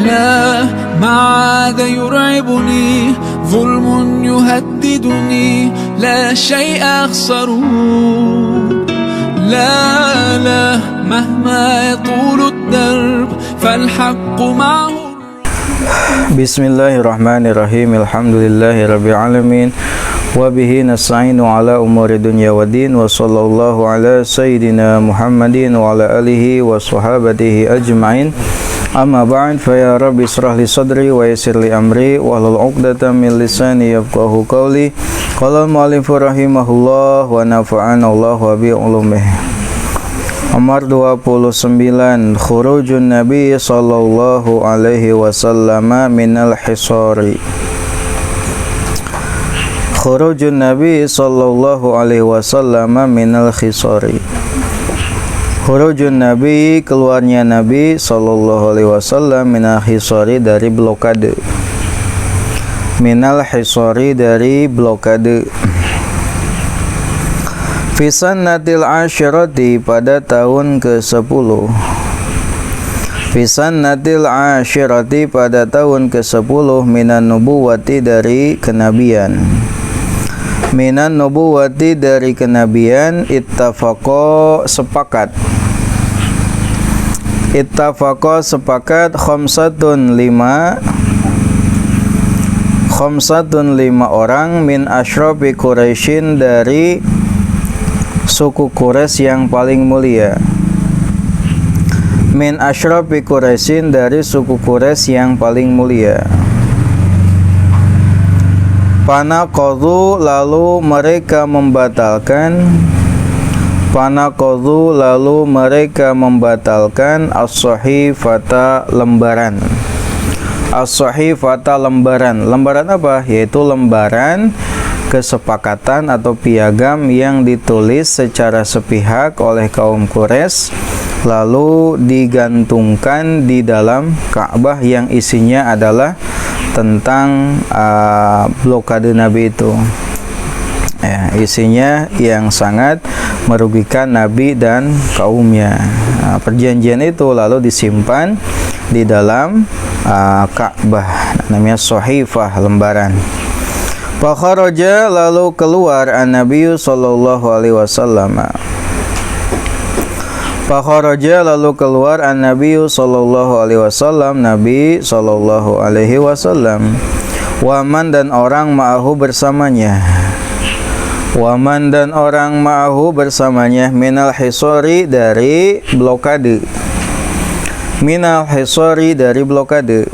لا ما عاد يرعبني ظلم يهددني لا شيء أخسره لا مهما يطول الدرب فالحق معه. Bismillahirrahmanirrahim. Alhamdulillahirabbil alamin. Wa bihi nasta'inu ala umuri dunya waddin. Wa sallallahu ala sayyidina Muhammadin wa ala alihi wa sahabatihi ajma'in. Amma ba'd, fa ya rabbi israh li sadri wa yassir li amri wa hlul 'uqdatam min lisani yafqahu qawli. Qala al-mu'allif rahimahullah wa nafa'ana Allah wa bi ulumihi. Nomor 29, khurujun Nabi sallallahu alaihi wasallam minal hisari. Khurujun Nabi sallallahu alaihi wasallam minal hisari. Khurujun Nabi, keluarnya Nabi sallallahu alaihi wasallam minal hisari, dari blokade. Minal hisari, dari blokade. Fisannatil asyirati, pada tahun ke-10. Fisannatil asyirati, pada tahun ke-10. Minan nubuwati, dari kenabian. Minan nubuwati, dari kenabian. Ittafaqo, sepakat. Ittafaqo, sepakat. Khamsatun, 5 orang. Min asyrafi Quraisyin, dari suku Quraisy yang paling mulia. Min asyrafi Quraisyin, dari suku Quraisy yang paling mulia. Panaqadhu, lalu mereka membatalkan. Panaqadhu, lalu mereka membatalkan. As-sahifata, lembaran. As-sahifata, lembaran. Lembaran apa? Yaitu lembaran kesepakatan atau piagam yang ditulis secara sepihak oleh kaum Quraisy, lalu digantungkan di dalam Ka'bah, yang isinya adalah tentang blokade Nabi itu. Ya, isinya yang sangat merugikan Nabi dan kaumnya. Perjanjian itu lalu disimpan di dalam Ka'bah, namanya sahifah, lembaran. Fakharaja, lalu keluar an-Nabiy sallallahu alaihi wasallam. Fakharaja, lalu keluar an-Nabiy sallallahu alaihi wasallam, Nabi sallallahu alaihi wasallam. Waman, dan orang ma'ahu bersamanya. Waman, dan orang ma'ahu bersamanya. Minal hisari, dari blokade. Minal hisari, dari blokade.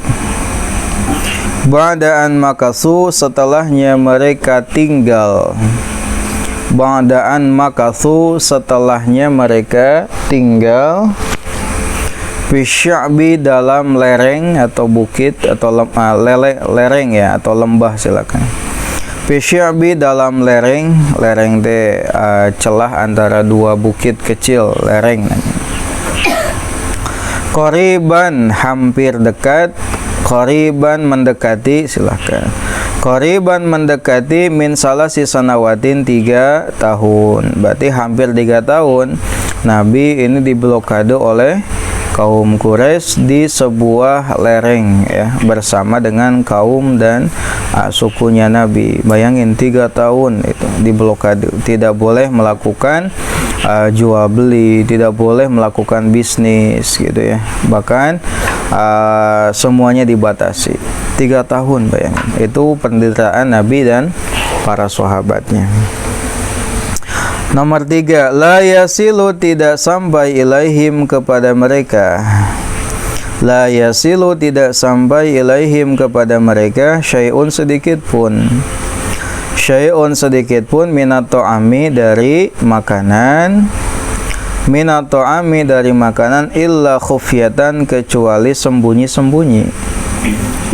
Ba'da'an makathu, setelahnya mereka tinggal. Ba'da'an makathu, setelahnya mereka tinggal. Fisya'bi, dalam lereng atau bukit atau lereng ya, atau lembah, silakan. Fisya'bi, dalam lereng. Lereng teh celah antara dua bukit kecil, lereng. Qariban, hampir dekat. Qariban, mendekati, silahkan. Qariban, mendekati. Min salasi sanawatin, 3 tahun. Berarti hampir 3 tahun Nabi ini diblokade oleh kaum Quraisy di sebuah lereng ya, bersama dengan kaum dan sukunya Nabi. Bayangin 3 tahun itu diblokade. Tidak boleh melakukan jual beli, tidak boleh melakukan bisnis gitu ya. Bahkan semuanya dibatasi. 3 tahun, bayangin. Itu penderitaan Nabi dan para sahabatnya. Nomor 3, la yasilu, tidak sampai ilaihim, kepada mereka. La yasilu, tidak sampai ilaihim, kepada mereka. Syai'un, sedikit pun. Syai'un, sedikit pun. Minat ta'ami, dari makanan. Minat ta'ami, dari makanan. Illa khufyatan, kecuali sembunyi-sembunyi.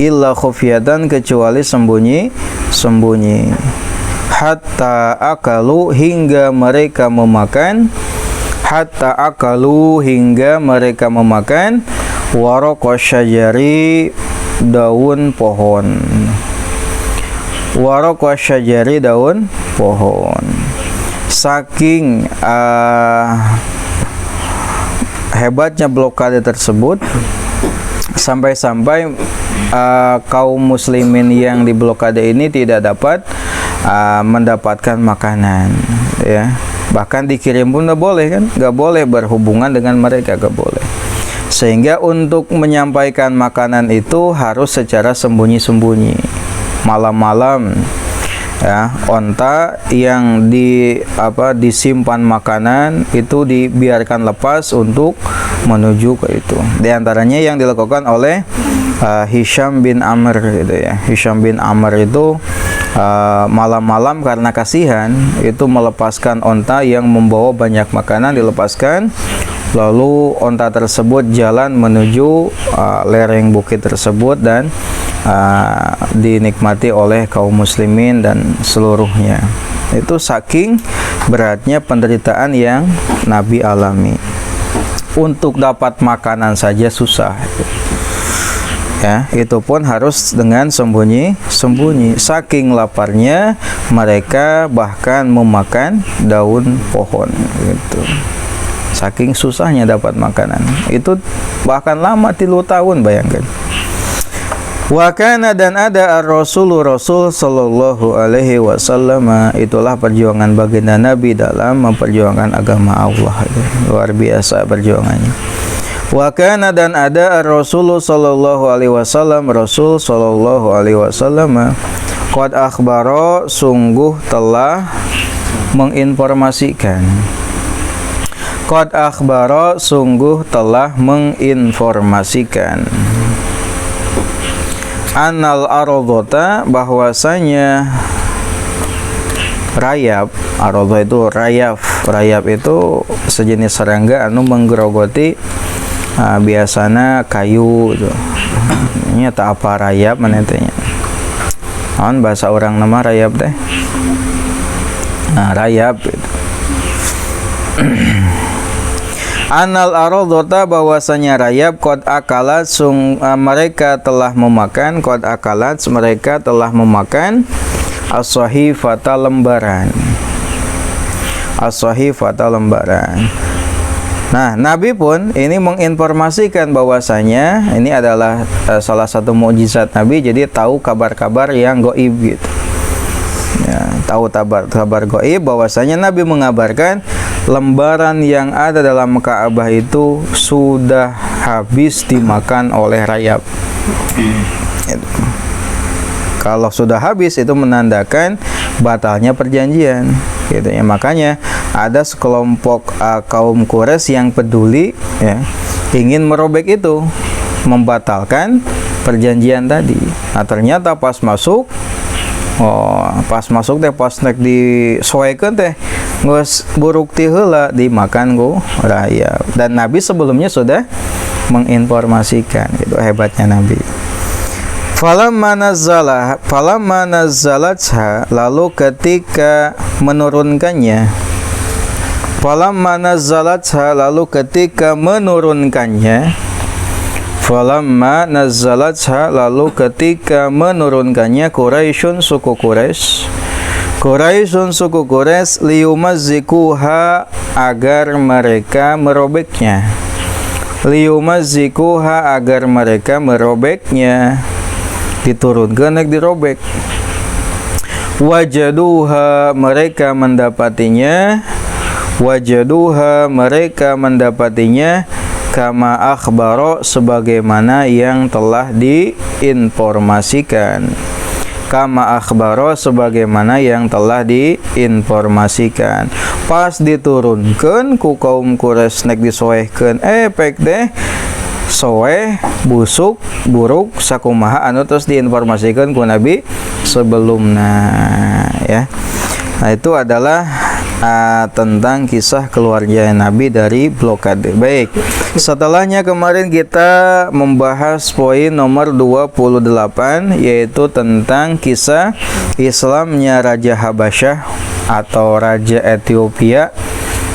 Illa khufyatan, kecuali sembunyi-sembunyi. Hatta akalu, hingga mereka memakan. Hatta akalu, hingga mereka memakan. Waraqah syajari, daun pohon. Waraqah syajari, daun pohon. Saking hebatnya blokade tersebut, sampai-sampai kaum muslimin yang di blokade ini tidak dapat mendapatkan makanan, ya. Bahkan dikirim pun nggak boleh kan, nggak boleh berhubungan dengan mereka, nggak boleh. Sehingga untuk menyampaikan makanan itu harus secara sembunyi-sembunyi, malam-malam, ya. Onta yang disimpan makanan itu dibiarkan lepas untuk menuju ke itu. Di antaranya yang dilakukan oleh Hisham bin Amr gitu ya. Hisham bin Amr itu malam-malam karena kasihan itu melepaskan onta yang membawa banyak makanan, dilepaskan, lalu onta tersebut jalan menuju lereng bukit tersebut dan dinikmati oleh kaum muslimin dan seluruhnya. Itu saking beratnya penderitaan yang Nabi alami. Untuk dapat makanan saja susah, ya, itu pun harus dengan sembunyi-sembunyi. Saking laparnya mereka bahkan memakan daun pohon gitu. Saking susahnya dapat makanan. Itu bahkan lama 3 tahun, bayangkan. Wa kana, dan ada Rasul sallallahu alaihi wasallam, itulah perjuangan baginda Nabi dalam memperjuangkan agama Allah. Luar biasa perjuangannya. Wa kana, dan ada Rasul sallallahu alaihi wasallam, Rasul sallallahu alaihi wasallam, qad akhbara, sungguh telah menginformasikan. Qad akhbara, sungguh telah menginformasikan. Annal aradhata, bahwasanya rayap, aradha itu rayap itu sejenis serangga anu menggerogoti biasana kayu itu. Ini tak apa rayap manetenya. Naon bahasa orang nama rayap teh? Nah, rayap itu. Anal aradhata, bahwasanya rayap, qad akalat, mereka telah memakan, qad akalat, mereka telah memakan as-sahifata, lembaran. As-sahifata, lembaran. Nah, Nabi pun ini menginformasikan bahwasanya ini adalah salah satu mukjizat Nabi, jadi tahu kabar-kabar yang gaib gitu. Ya, tahu kabar gaib, bahwasanya Nabi mengabarkan lembaran yang ada dalam Ka'bah itu sudah habis dimakan oleh rayap. Kalau sudah habis itu menandakan batalnya perjanjian. Gitu ya. Makanya ada sekelompok kaum Quraisy yang peduli, ya, ingin merobek itu, membatalkan perjanjian tadi. Nah, ternyata pas masuk teh pas nek disoekeun teh geus buruk ti heula dimakan ku rayap. Dan Nabi sebelumnya sudah menginformasikan. Itu hebatnya Nabi. Falamma nazzalatha, lalu ketika menurunkannya. Falamma nazzalatha, lalu ketika menurunkannya. Falamma nazzalatha, lalu ketika menurunkannya, Quraisyun, suku Quraisy, suku Quraisy, liyumazzikuha, agar mereka merobeknya. Liyumazzikuha, agar mereka merobeknya. Diturunkan, naik dirobek. Wajaduha, mereka mendapatinya. Wajaduha, mereka mendapatinya. Kama akhbaro, sebagaimana yang telah diinformasikan. Kama akhbaro, sebagaimana yang telah diinformasikan. Pas diturunkan ku kaum Quraisy nek disoehkeun, pek deh soeh, busuk, buruk, sakumaha anu terus diinformasikan ku Nabi sebelumnya, ya. Nah, itu adalah tentang kisah keluarga Nabi dari blokade. Baik, setelahnya kemarin kita membahas poin nomor 28, yaitu tentang kisah Islamnya Raja Habasyah atau Raja Ethiopia,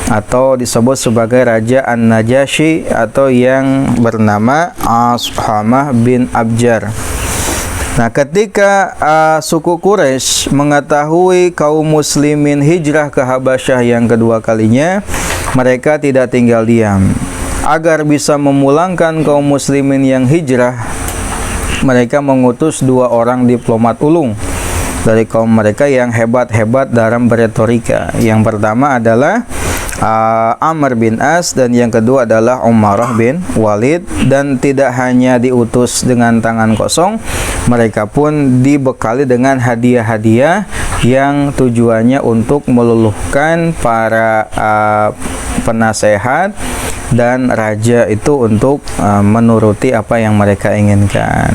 atau disebut sebagai Raja An-Najasyi, atau yang bernama Ashamah bin Abjar. Nah, ketika suku Quraisy mengetahui kaum muslimin hijrah ke Habasyah yang kedua kalinya, mereka tidak tinggal diam. agar bisa memulangkan kaum muslimin yang hijrah, mereka mengutus 2 orang diplomat ulung dari kaum mereka yang hebat-hebat dalam beretorika. Yang pertama adalah Amr bin As, dan yang kedua adalah Umarah bin Walid. Dan tidak hanya diutus dengan tangan kosong, mereka pun dibekali dengan hadiah-hadiah yang tujuannya untuk meluluhkan para penasehat dan raja itu untuk menuruti apa yang mereka inginkan.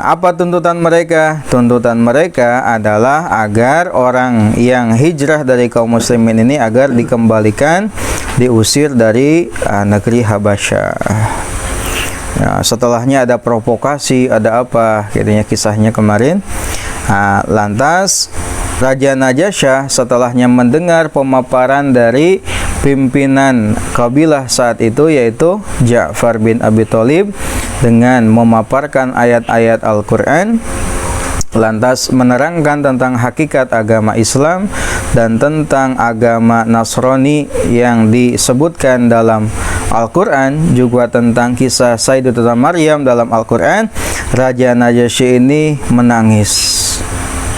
Apa tuntutan mereka? Tuntutan mereka adalah agar orang yang hijrah dari kaum muslimin ini agar dikembalikan, diusir dari negeri Habasyah. Setelahnya ada provokasi, ada apa? Katanya kisahnya kemarin. Lantas Raja Najasyah setelahnya mendengar pemaparan dari pimpinan kabilah saat itu, yaitu Ja'far bin Abi Thalib, dengan memaparkan ayat-ayat Al-Quran, lantas menerangkan tentang hakikat agama Islam dan tentang agama Nasrani yang disebutkan dalam Al-Quran, juga tentang kisah Sayyidatuna Maryam dalam Al-Quran. Raja Najasyi ini menangis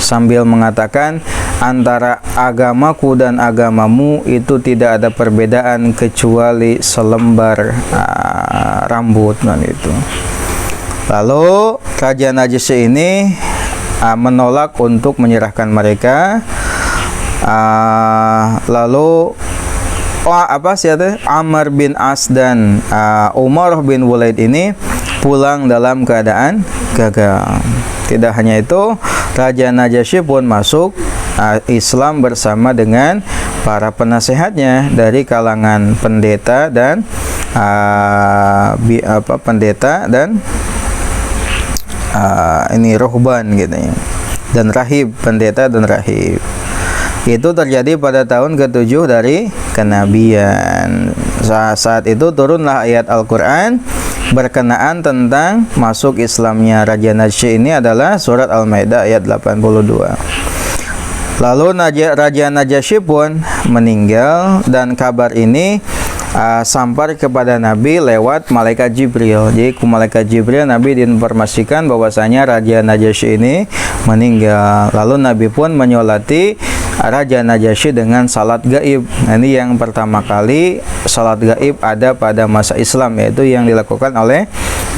sambil mengatakan, antara agamaku dan agamamu itu tidak ada perbedaan kecuali selembar rambut. Itu. Lalu Raja Najasyi ini menolak untuk menyerahkan mereka. Lalu Amr bin As dan Umar bin Walid ini pulang dalam keadaan gagal. Tidak hanya itu, Raja Najasyi pun masuk Islam bersama dengan para penasehatnya dari kalangan pendeta dan ruhban gitu ya, dan rahib, pendeta dan rahib. Itu terjadi pada tahun ke-7 dari kenabian. Saat itu turunlah ayat Al-Quran berkenaan tentang masuk Islamnya Raja Najasyi ini adalah surat Al-Maidah ayat 82. Lalu Raja Najasyi pun meninggal, dan kabar ini sampai kepada Nabi lewat malaikat Jibril. Jadi ku malaikat Jibril Nabi diinformasikan bahwasanya Raja Najasyi ini meninggal. Lalu Nabi pun menyolati Raja Najasyi dengan salat gaib. Ini yang pertama kali salat gaib ada pada masa Islam, yaitu yang dilakukan oleh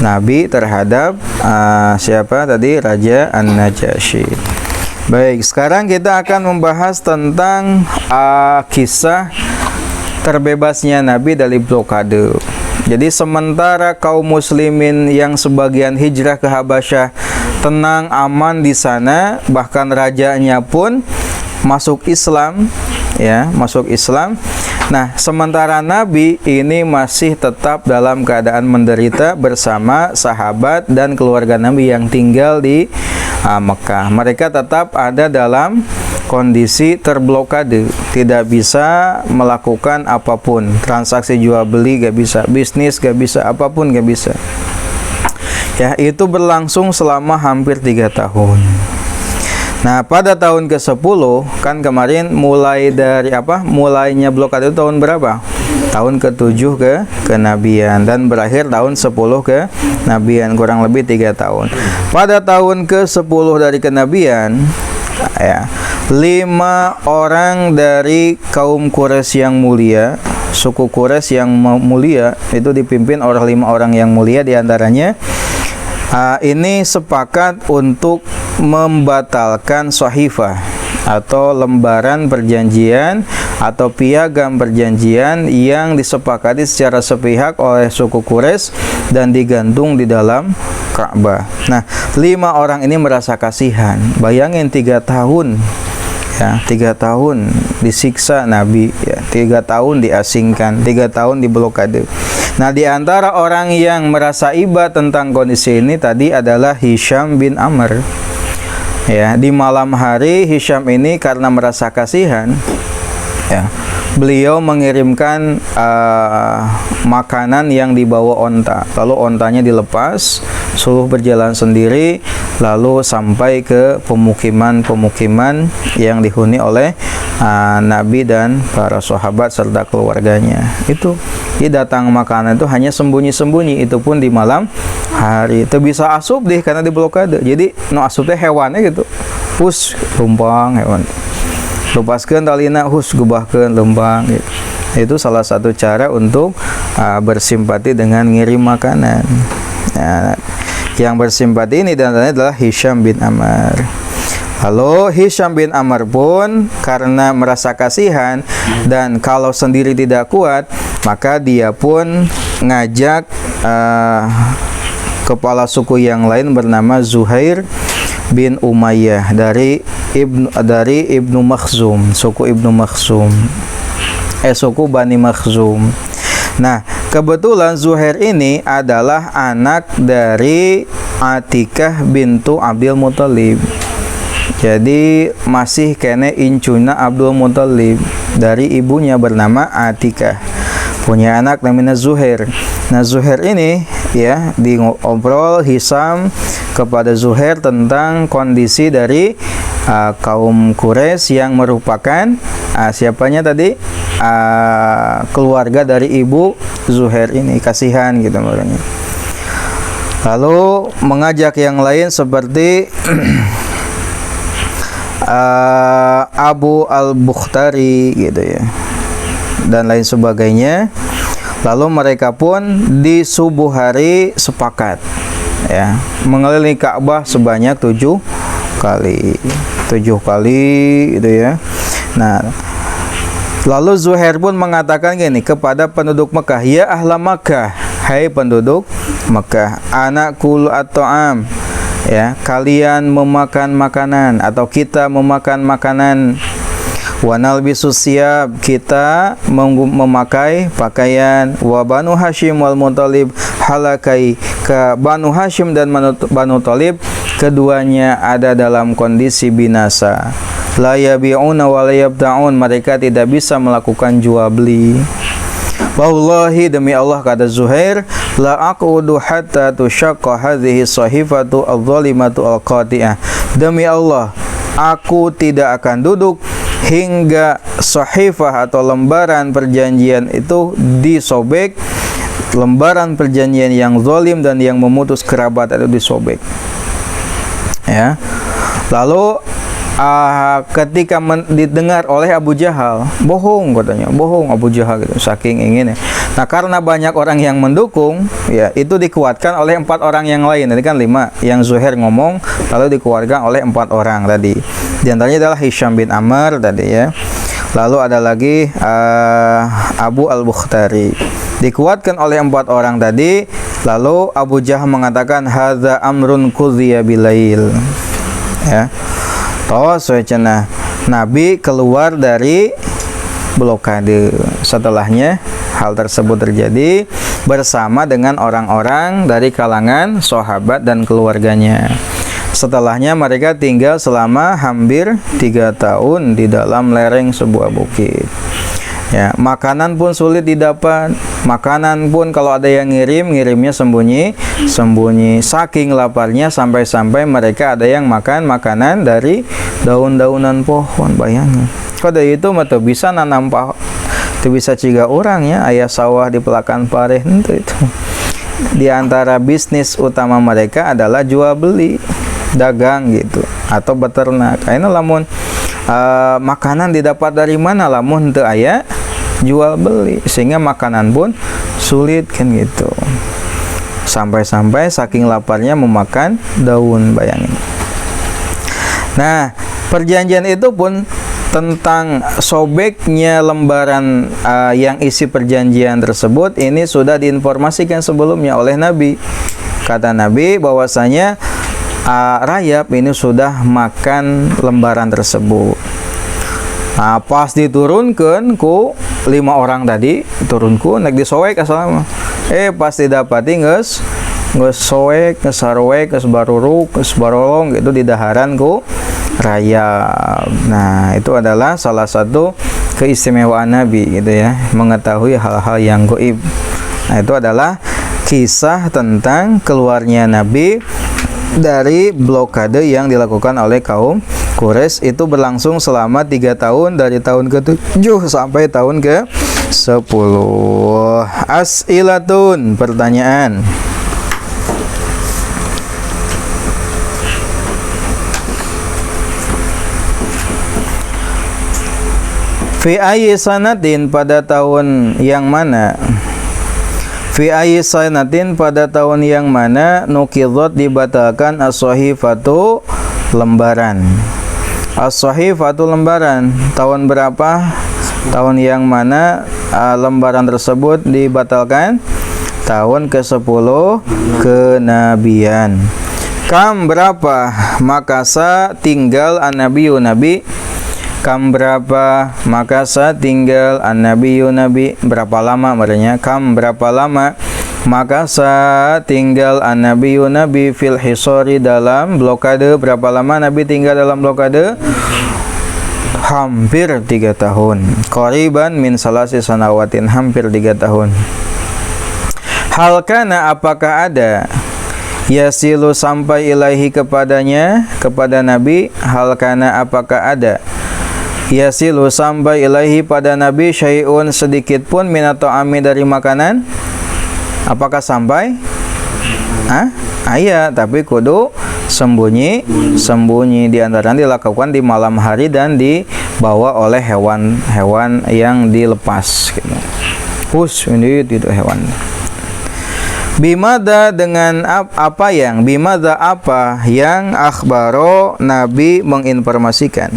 Nabi terhadap Raja An-Najasyi. Baik, sekarang kita akan membahas tentang kisah terbebasnya Nabi dari blokade. Jadi sementara kaum muslimin yang sebagian hijrah ke Habasyah tenang aman di sana, bahkan rajanya pun masuk Islam, masuk Islam. Nah, sementara Nabi ini masih tetap dalam keadaan menderita bersama sahabat dan keluarga Nabi yang tinggal di Mekah. Mereka tetap ada dalam kondisi terblokade, tidak bisa melakukan apapun, transaksi jual beli gak bisa, bisnis gak bisa, apapun gak bisa. Itu berlangsung selama hampir 3 tahun. Nah, pada tahun ke-10 kan kemarin mulai dari mulainya blokade itu tahun berapa? Tahun ke-7 kenabian, dan berakhir tahun 10 kenabian, kurang lebih 3 tahun. Pada tahun ke-10 dari kenabian, 5 orang dari kaum Quraisy yang mulia, suku Quraisy yang mulia, itu dipimpin oleh 5 orang yang mulia, diantaranya ini sepakat untuk membatalkan sahifah atau lembaran perjanjian atau piagam perjanjian yang disepakati secara sepihak oleh suku Quraisy dan digantung di dalam Ka'bah. Nah, 5 orang ini merasa kasihan. Bayangin 3 tahun 3 tahun disiksa Nabi, 3 tahun diasingkan, 3 tahun diblokade. Nah, di antara orang yang merasa iba tentang kondisi ini tadi adalah Hisham bin Amr. Di malam hari Hisham ini karena merasa kasihan, beliau mengirimkan makanan yang dibawa onta, lalu ontanya dilepas, suruh berjalan sendiri, lalu sampai ke pemukiman-pemukiman yang dihuni oleh Nabi dan para sahabat serta keluarganya. Itu datang makanan itu hanya sembunyi-sembunyi, itu pun di malam hari. Itu bisa asup deh karena di blokade. Jadi no asupnya hewannya gitu. Hus lumpang hewan. Lepaskeun talina hus gubahkeun lempang gitu. Itu salah satu cara untuk bersimpati dengan ngirim makanan. Nah, yang bersimpati ini dan adalah Hisham bin Ammar. Lalu Hisham bin Ammar pun karena merasa kasihan dan kalau sendiri tidak kuat, maka dia pun ngajak kepala suku yang lain bernama Zuhair bin Umayyah dari Ibnu Makhzum, suku Ibnu Makhzum, suku Bani Makhzum. Nah, kebetulan Zuhair ini adalah anak dari Atikah bintu Abdul Muthalib. Jadi masih kene incuna Abdul Muthalib dari ibunya bernama Atikah. Punya anak namanya Zuhair. Nah, Zuhair ini ya diobrol Hisham kepada Zuhair tentang kondisi dari kaum Quraisy yang merupakan siapanya tadi keluarga dari ibu Zuhair ini, kasihan gitu makanya. Lalu mengajak yang lain seperti Abu al-Bukhtari gitu ya, dan lain sebagainya. Lalu mereka pun di subuh hari sepakat ya mengelilingi Ka'bah sebanyak 7 kali gitu ya. Nah, lalu Zuhair pun mengatakan gini kepada penduduk Mekah, ya ahla Makkah, hai penduduk Mekah, anakul at-ta'am, ya kalian memakan makanan atau kita memakan makanan, wanal bisusiab, kita memakai pakaian, wa Banu Hashim wal Muthalib halakai, ke Banu Hashim dan Banu Thalib keduanya ada dalam kondisi binasa. La yabi'una wa la yabta'un, mereka tidak bisa melakukan jual beli. Wallahi, demi Allah, kata Zuhair, la aqudu hatta tushaqqa hadhihi sahifatu adh-dhalimatu al-qati'ah. Demi Allah, aku tidak akan duduk hingga sahifah atau lembaran perjanjian itu disobek, lembaran perjanjian yang zalim dan yang memutus kerabat itu disobek. Ya. Lalu ketika didengar oleh Abu Jahal, bohong katanya, bohong Abu Jahal gitu, saking inginnya. Nah, karena banyak orang yang mendukung, ya itu dikuatkan oleh 4 orang yang lain. Tadi kan 5 yang Zuhair ngomong, lalu dikuatkan oleh 4 orang tadi. Di antaranya adalah Hisham bin Ammar tadi ya. Lalu ada lagi Abu al-Bukhtari. Dikuatkan oleh 4 orang tadi. Lalu Abu Jahal mengatakan hadza amrun qudhiya bilail. Ya. Toh soalnya Nabi keluar dari blokade. Setelahnya hal tersebut terjadi bersama dengan orang-orang dari kalangan sahabat dan keluarganya. Setelahnya mereka tinggal selama hampir 3 tahun di dalam lereng sebuah bukit. Ya, makanan pun sulit didapat. Makanan pun kalau ada yang ngirimnya sembunyi. Saking laparnya sampai-sampai mereka ada yang makan makanan dari daun-daunan pohon. Bayangin. Kalau itu mah tuh bisa nanam pohon. Itu bisa ciga orang ya, ayah sawah di pelakan pareh itu. Di antara bisnis utama mereka adalah jual beli, dagang gitu, atau beternak. Ayeuna lamun makanan didapat dari mana, lamun teu aya jual beli, sehingga makanan pun sulit kan gitu. Sampai-sampai saking laparnya memakan daun, bayangin. Nah, perjanjian itu pun tentang sobeknya lembaran yang isi perjanjian tersebut ini sudah diinformasikan sebelumnya oleh Nabi. Kata Nabi bahwasanya rayap ini sudah makan lembaran tersebut. Nah, pas diturunkan ku 5 orang tadi, turunku naik disoek asalnya. Pas didapati geus soek, geus sarwek, geus baruruk, geus barolong gitu di daharan ku rayap. Nah, itu adalah salah satu keistimewaan Nabi gitu ya, mengetahui hal-hal yang gaib. Nah, itu adalah kisah tentang keluarnya Nabi dari blokade yang dilakukan oleh kaum Quraisy. Itu berlangsung selama 3 tahun, dari tahun ke-7 sampai tahun ke-10. As'ilatun, pertanyaan. Fi ayyi sanatin, pada tahun yang mana? Fi ayyi sanatin, pada tahun yang mana? Nuqidhat, dibatalkan as-sahifatu, lembaran. As-sahifatu, lembaran. Tahun berapa? Tahun yang mana lembaran tersebut dibatalkan? Tahun ke-10 kenabian. Kam, berapa? Makasa, tinggal an-nabiyyu, nabi. Kam, berapa? Makasa, tinggal an-nabiyyu, nabi. Berapa lama maknanya? Kam, berapa lama? Makasa, tinggal an-nabiyyu, nabi. Fil hisori, dalam blokade. Berapa lama Nabi tinggal dalam blokade? Hampir 3 tahun. Qariban min salasi sanawatin, hampir 3 tahun. Hal kana, apakah ada? Yasilu, sampai ilaihi, kepadanya, kepada Nabi. Hal kana, apakah ada? Yasilu, sampai ilaihi, pada Nabi. Syai'un, sedikit pun, minato ami, dari makanan. Apakah sampai? Iya, tapi kudu sembunyi. Di antara dilakukan di malam hari dan dibawa oleh hewan-hewan yang dilepas gitu. Ini itu hewan. Bimada, dengan apa yang? Bimada, apa yang? Akhbaro, Nabi menginformasikan.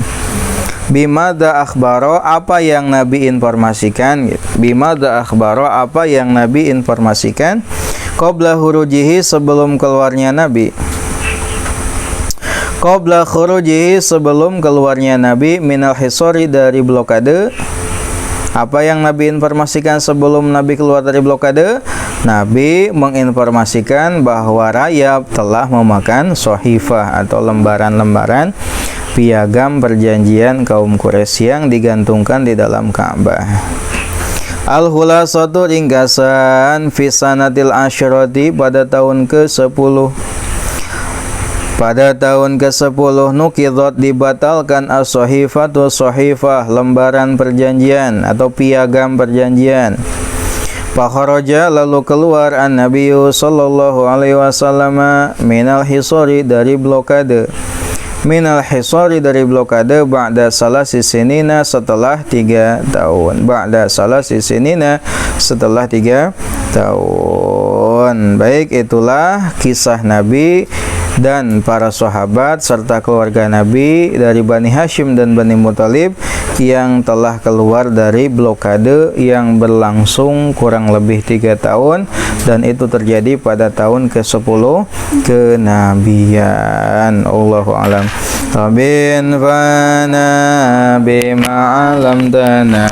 Bimada akhbaro, apa yang Nabi informasikan gitu. Bimada akhbaro, apa yang Nabi informasikan. Qabla hurujihi, sebelum keluarnya Nabi. Qabla khurujihi, sebelum keluarnya Nabi. Minal hisori, dari blokade. Apa yang Nabi informasikan sebelum Nabi keluar dari blokade? Nabi menginformasikan bahwa rayab telah memakan sohifah atau lembaran-lembaran piagam perjanjian kaum Quraisy yang digantungkan di dalam Ka'bah. Al-Hulasatu, ringkasan. Fi sanatil asyrati, pada tahun ke-10. Pada tahun ke-10 nuqidhat, dibatalkan as-sahifatu, sahifah, lembaran perjanjian atau piagam perjanjian. Fakharaja, lalu keluar an-nabiyyu sallallahu alaihi wasallam minal hisari, dari blokade. Minal hisari, dari blokade. Ba'da salasi sinina, setelah 3 tahun. Ba'da salasi sinina, setelah 3 tahun. Baik, itulah kisah Nabi dan para sahabat serta keluarga Nabi dari Bani Hashim dan Bani Muthalib yang telah keluar dari blokade yang berlangsung kurang lebih 3 tahun, dan itu terjadi pada tahun ke-10 kenabian. Allahu a'lam. Rabbin fana bima 'allamtana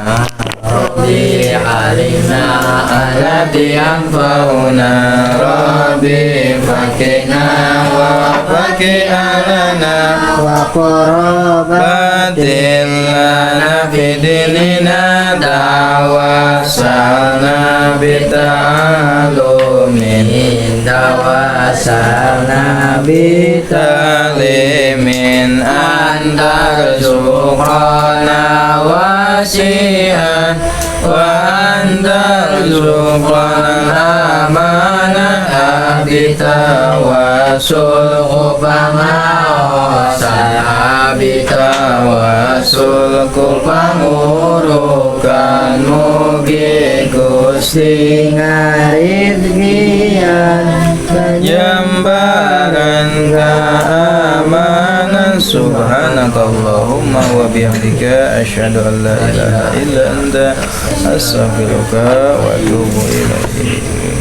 Rabbi alina alladhi yanfa'una Rabbi fakina wa faki'alana wa qurabatin lana fidinina dawasalna bita'alumin dawasalna bita'limin andar zukrana wasi'an wa andar zukrana amanah bitawasul kupamawasan bitawasul kupamurukan mugi Gusti ngarizkian jambaran keamanan. Subhanakallahumma wa bihamdika asyhadu an la ilaha illa anta astaghfiruka wa atubu ilaik.